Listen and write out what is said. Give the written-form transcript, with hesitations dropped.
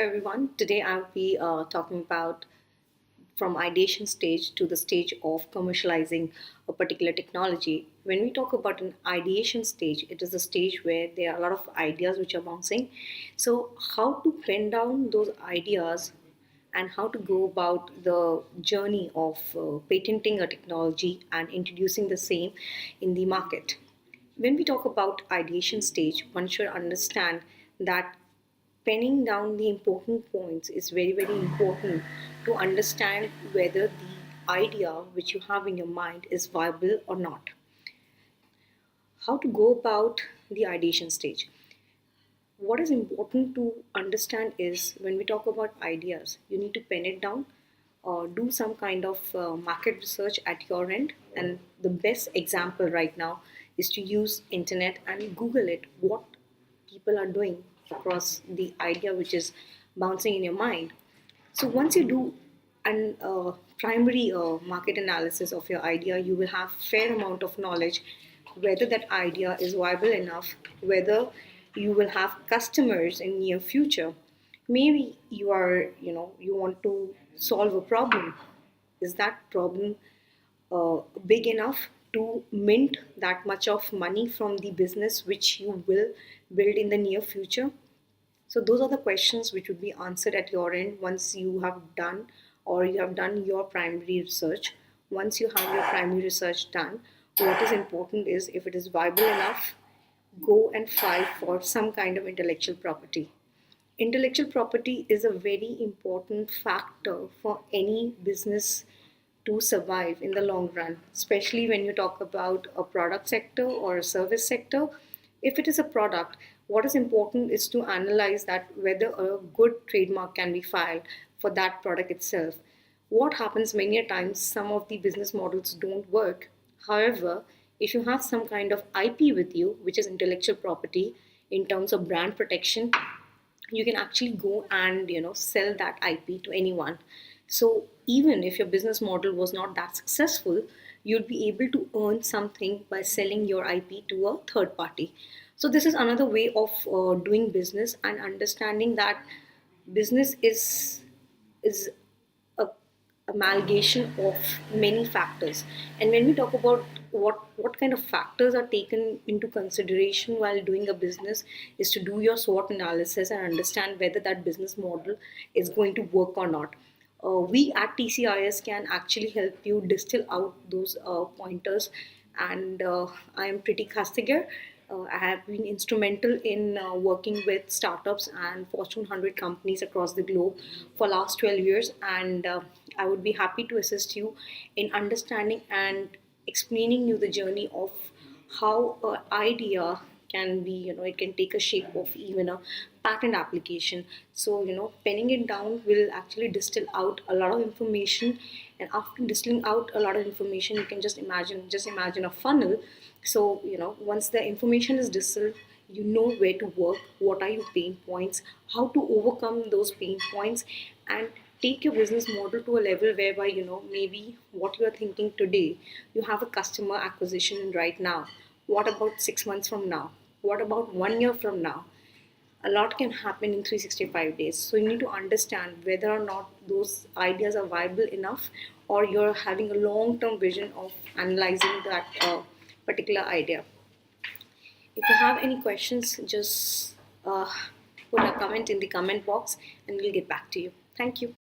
everyone. Today I'll be talking about from ideation stage to the stage of commercializing a particular technology. When we talk about an ideation stage, it is a stage where there are a lot of ideas which are bouncing. So, how to pen down those ideas and how to go about the journey of patenting a technology and introducing the same in the market. When we talk about ideation stage, one should understand that penning down the important points is very, very important to understand whether the idea which you have in your mind is viable or not. How to go about the ideation stage? What is important to understand is when we talk about ideas, you need to pen it down or do some kind of market research at your end. And the best example right now is to use internet and Google it. What people are doing across the idea which is bouncing in your mind. So once you do an primary market analysis of your idea, you will have fair amount of knowledge whether that idea is viable enough, whether you will have customers in near future. Maybe you want to solve a problem. Is that problem big enough to mint that much of money from the business which you will build in the near future? So those are the questions which would be answered at your end once you have done or you have done your primary research. Once you have your primary research done, what is important is if it is viable enough, go and file for some kind of intellectual property. Intellectual property is a very important factor for any business to survive in the long run, especially when you talk about a product sector or a service sector. If it is a product, what is important is to analyze that whether a good trademark can be filed for that product itself. What happens many a times, some of the business models don't work. However, if you have some kind of IP with you, which is intellectual property in terms of brand protection, you can actually go and sell that IP to anyone. So even if your business model was not that successful, you'd be able to earn something by selling your IP to a third party. So this is another way of doing business and understanding that business is a amalgamation of many factors. And when we talk about what kind of factors are taken into consideration while doing a business is to do your SWOT analysis and understand whether that business model is going to work or not. We at TCIS can actually help you distill out those pointers. And I am Prity. I have been instrumental in working with startups and Fortune 100 companies across the globe for last 12 years, and I would be happy to assist you in understanding and explaining you the journey of how an idea can be, it can take a shape of even a patent application. So, penning it down will actually distill out a lot of information. And after distilling out a lot of information, you can just imagine a funnel. So, once the information is distilled, you know where to work, what are your pain points, how to overcome those pain points, and take your business model to a level whereby maybe what you are thinking today, you have a customer acquisition right now. What about 6 months from now? What about 1 year from now? A lot can happen in 365 days. So you need to understand whether or not those ideas are viable enough, or you're having a long term vision of analyzing that particular idea. If you have any questions, just put a comment in the comment box and we'll get back to you. Thank you.